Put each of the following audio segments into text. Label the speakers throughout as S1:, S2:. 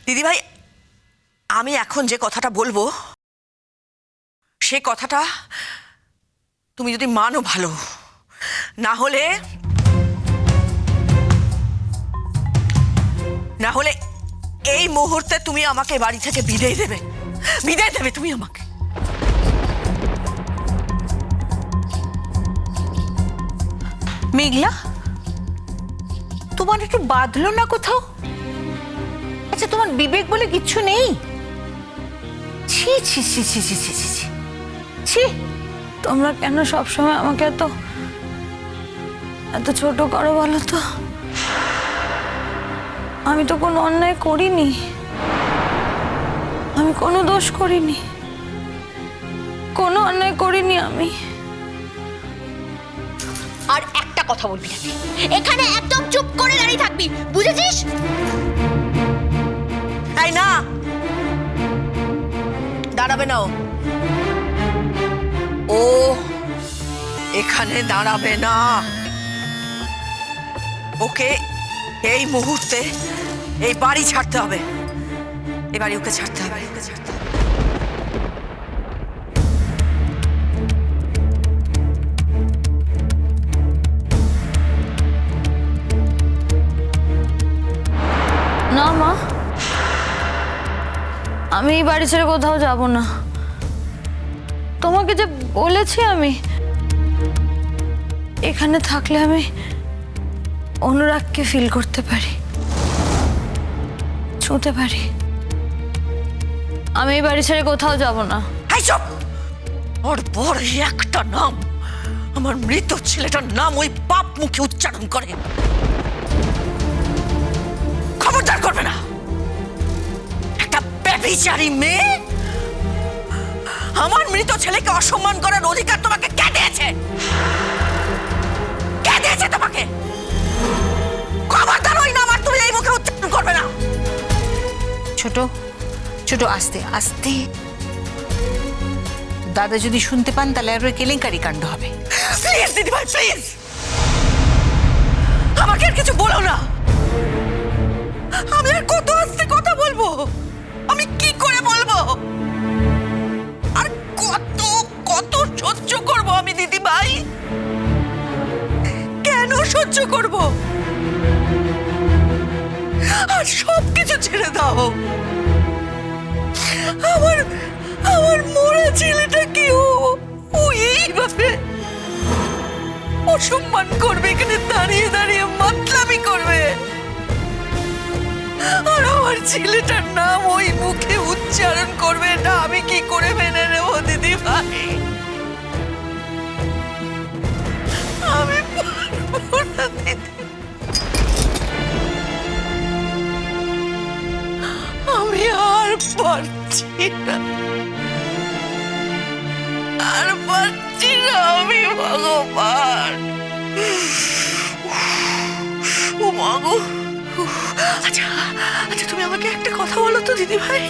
S1: দিদিভাই, আমি এখন যে কথাটা বলবো সে কথাটা তুমি যদি মানো ভালো, না হলে এই মুহূর্তে তুমি আমাকে বাড়ি থেকে বিদায় দেবে তুমি আমাকে।
S2: মেঘলা, তোমার একটু বাঁধলো না কোথাও? আচ্ছা, তোমার বিবেক বলে কিচ্ছু নেই? ছি ছি ছি ছি ছি ছি ছি ছি।
S3: তোমরা কেন সবসময় আমাকে এত এত ছোট করো বলো তো? আমি তো কোনো অন্যায় করিনি, আমি কোনো দোষ করিনি, কোনো অন্যায় করিনি আমি।
S4: আর একটা কথা বলবি না, এখানে একদম চুপ করে দাঁড়িয়ে থাকবি, বুঝেছিস?
S1: তাই না, দাঁড়াবে না ও এখানে দাঁড়াবে না। ওকে এই মুহূর্তে এই বাড়ি ছাড়তে হবে, এই বাড়ি ওকে ছাড়তে হবে।
S3: না মা, আমি এই বাড়ি ছেড়ে কোথাও যাব না। তোমাকে যে বলেছি আমি, এখানে থাকলে আমি অনুরাগকে ফিল করতে পারি, ছুঁতে পারি। আমি এই বাড়ি ছেড়ে কোথাও যাব না।
S1: এই চুপ! ওর বড় একটা নাম, আমার মৃত ছেলেটার নাম ওই পাপ মুখে উচ্চারণ করে। খবরদার করবে না। একটা ব্যভিচারী মেয়ে আমার মৃত ছেলেকে অসম্মান করার অধিকার তোমাকে কে দিয়েছে? কে দিয়েছে তোমাকে? খবরদার ওই নাম আর তুমি এই মুখে উচ্চারণ করবে না।
S2: ছোট ছোট, আস্তে আস্তে। দাদা যদি শুনতে পান তাহলে আরো কেলেঙ্কারি কাণ্ড হবে।
S1: প্লিজ দিদিভাই, প্লিজ আমাকে আর কিছু বলো না। আমি আর কত আস্তে কথা বলবো? আমি কি করে বলবো? আর কত কত সহ্য করব আমি দিদিভাই? কেন সহ্য করব? আর সবকিছু ছেড়ে দাও। আমার আমার মরা ছেলেটা কি ও এইভাবে অসম্মান করবে, এখানে দাঁড়িয়ে দাঁড়িয়ে মাতলামি করবে, আর আমার ছেলেটার নাম ওই মুখে উচ্চারণ করবে? এটা আমি কি করে মেনে নেব দিদি ভাই? আমি পারবো না দিদি, আমি আর পারছি না, আর পারছি না আমি। ভগবান, ও মাগো। আচ্ছা আচ্ছা, তুমি আমাকে একটা কথা বলো তো দিদি ভাই,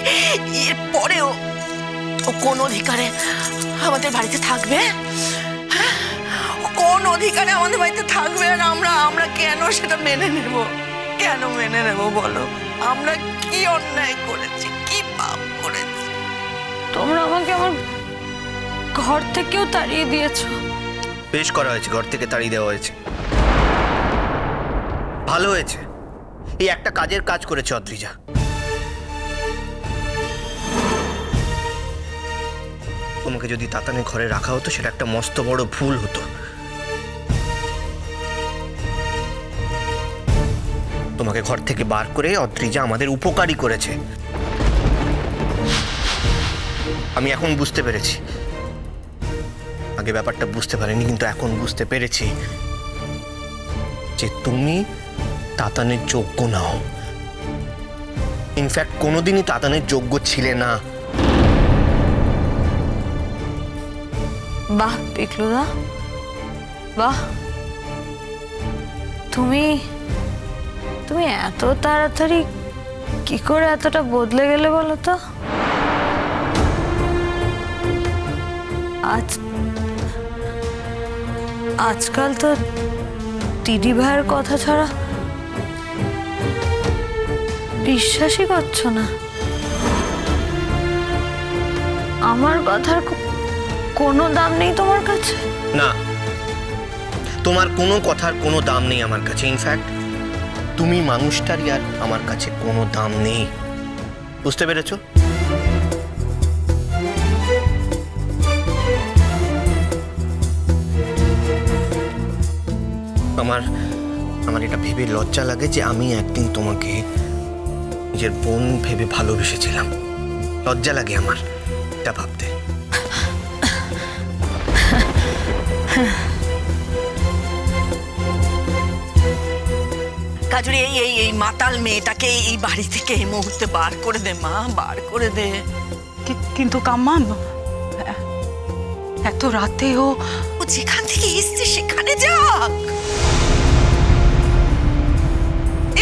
S1: এরপরেও ও কোন অধিকারে আমাদের বাড়িতে থাকবে? হ্যাঁ, কোন অধিকারে আমাদের বাড়িতে থাকবে? আর আমরা কেন সেটা মেনে নেব? কেন মেনে নেব বলো? আমরা কি অন্যায় করেছি, কি পাপ করেছি?
S3: তোমরা আমাকে আমার ঘর থেকেও তাড়িয়ে দিয়েছো।
S5: বেশ করা হয়েছে, ঘর থেকে তাড়িয়ে দেওয়া হয়েছে, ভালো হয়েছে। এই একটা কাজের কাজ করেছে অদ্রিজা। তোমাকে যদি তাতানের ঘরে রাখা হতো সেটা একটা মস্ত বড় ভুল হতো। তোমাকে ঘর থেকে বার করে অদ্রিজা আমাদের উপকারী করেছে। আমি এখন বুঝতে পেরেছি, আগে ব্যাপারটা বুঝতে পারিনি, কিন্তু এখন বুঝতে পেরেছি যে তুমি তাতানের যোগ্য নাও। ইনফ্যাক্ট কোনোদিনই তাতানের যোগ্য ছিলে না।
S3: বাহ পিকলুদা, বাহ, তুমি তুমি এত তাড়াতাড়ি কি করে এতটা বদলে গেলে বলো তো? আজকাল তো দিদি ভাইয়ের কথা ছাড়া বিশ্বাসই করছো না? আমার কথার কোনো দাম নেই তোমার কাছে?
S5: না, তোমার কোনো কথার কোনো দাম নেই আমার কাছে। ইনফ্যাক্ট তুমি মানুষটারই আর আমার কাছে কোনো দাম নেই। বুঝতে পেরেছো? আমার আমার এটা ভেবে লজ্জা লাগে যে আমি একদিন তোমাকে নিজের বোন ভেবে ভালোবেসেছিলাম। লজ্জা লাগে আমার এটা ভাবতে।
S1: কাজুরি, এই এই এই মাতাল মেয়েটাকে এই বাড়ি থেকে এই মুহূর্তে বার করে দে মা, বার করে দে।
S6: কিন্তু কাম্মা, এত রাতে ও
S1: যেখান থেকে এসছে সেখানে যাক।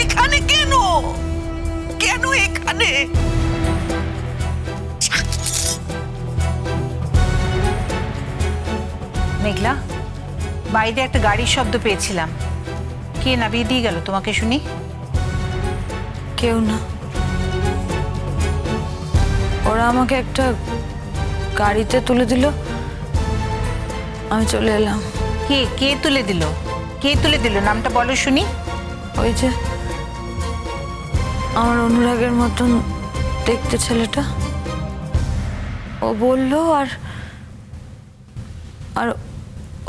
S1: এখানে কেন? কেন এখানে?
S2: মেঘলা, বাইরে একটা গাড়ির শব্দ পেয়েছিলাম। কে নামিয়ে দিয়ে গেল তোমাকে শুনি?
S3: কেউ না, ওরা আমাকে একটা গাড়িতে তুলে দিল, আমি চলে এলাম।
S2: কে কে তুলে দিল? কে তুলে দিল? নামটা বলো শুনি।
S3: ওই যে আমার অনুরাগের মতন দেখতে ছেলেটা, ও বলল, আর আর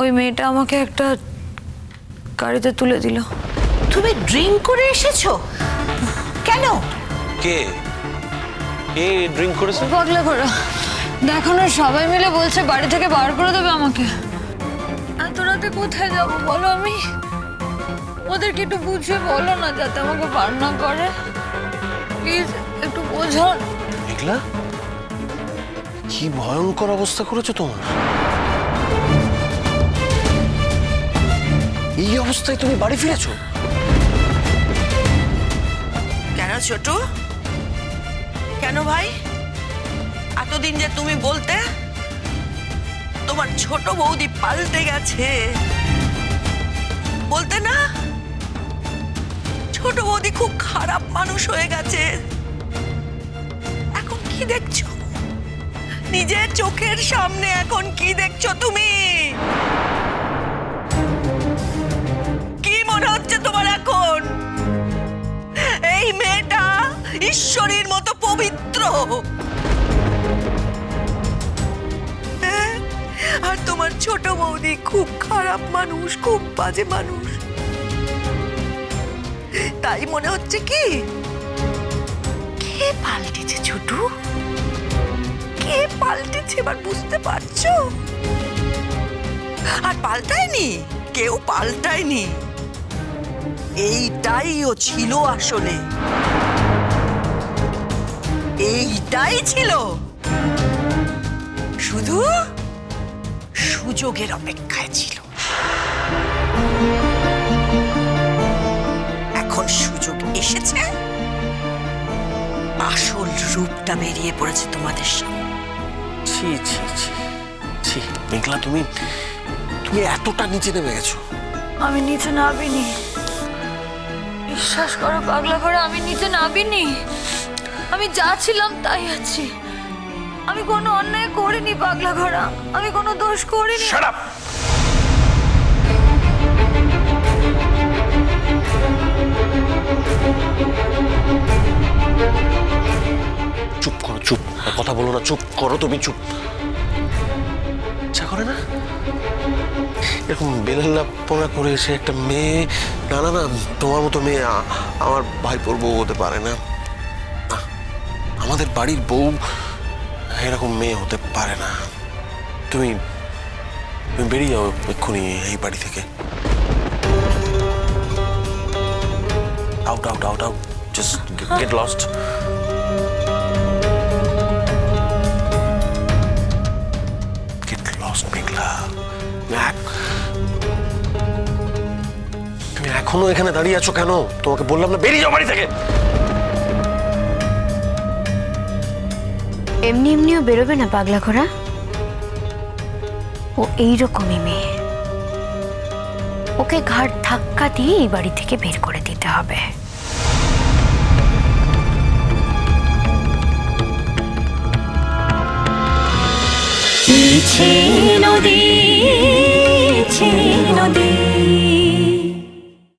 S3: ওই মেয়েটা আমাকে একটা গাড়িতে তুলে দিল।
S2: তুমি ড্রিঙ্ক করে এসেছো? কেন?
S7: কে কে ড্রিঙ্ক করেছে?
S3: পাগলা ঘোড়া, দেখো না সবাই মিলে বলছে বাড়ি থেকে বার করে দেবে আমাকে। এত রাতে কোথায় যাবো বলো? আমি ওদেরকে একটু বুঝিয়ে বলো না যাতে আমাকে বার না করে, প্লিজ একটু বোঝান।
S7: মেঘলা, কি ভয়ঙ্কর অবস্থা করেছো তোমার। এই অবস্থায় তুমি বাড়ি ফিরেছো?
S1: কেন ছোট? কেন ভাই? এতদিন যে তুমি বলতে তোমার ছোট বৌদি পাল্টে গেছে, বলতে না? ছোট বৌদি খুব খারাপ মানুষ হয়ে গেছে। এখন কি দেখছো নিজের চোখের সামনে? এখন কি দেখছো তুমি? কি মনে হচ্ছে তোমার এখন? এই মেয়েটা ঈশ্বরের মতো পবিত্র, আর তোমার ছোট বৌদি খুব খারাপ মানুষ, খুব বাজে মানুষ। তাই মনে হচ্ছে কি? কে পাল্টেছে ছোট? কে পাল্টেছে এবার বুঝতে পারছো? আর পাল্টায়নি, কেউ পাল্টায়নি। এইটাই ও ছিল আসলে, এইটাই ছিল, শুধু সুযোগের অপেক্ষায় ছিল। এখন সুযোগ এসেছে, আসল রূপটা বেরিয়ে পড়েছে তোমাদের সামনে।
S7: ছি ছি ছি ছি মেঘলা, তুমি তুমি এতটা নিচে নেমে গেছো।
S3: আমি নিচে নামিনি, বিশ্বাস করো পাগলা ঘোড়া, আমি নিচে নামিনি। আমি যা ছিলাম তাই আছি। আমি কোনো অন্যায় করিনি পাগলা ঘোড়া, আমি কোনো দোষ করিনি।
S7: Shut up! চুপ করো, চুপ, আর কথা বলো না, চুপ করো তুমি, চুপ। ইচ্ছা করে না এরকম বেলাল্লাপনা করে এসে একটা মেয়ে, না না না, তোমার মতো মেয়ে আমার ভাইপোর বউ হতে পারে না। না, আমাদের বাড়ির বউ এরকম মেয়ে হতে পারে না। তুমি তুমি বেরিয়ে যাও এক্ষুনি এই বাড়ি থেকে। Out out out out, just get lost. Get lost Meghla. তুমি এখনো এখানে দাঁড়িয়ে আছো কেন? তোমাকে বললাম না বেরিয়ে যাও বাড়ি থেকে।
S4: এমনি এমনিও বেরোবে না পাগলা ঘোড়া, ও এইরকমই মেয়ে। ওকে ঘাড় ধাক্কা দিয়ে এই বাড়ি থেকে বের করে দিতে হবে।
S8: নদী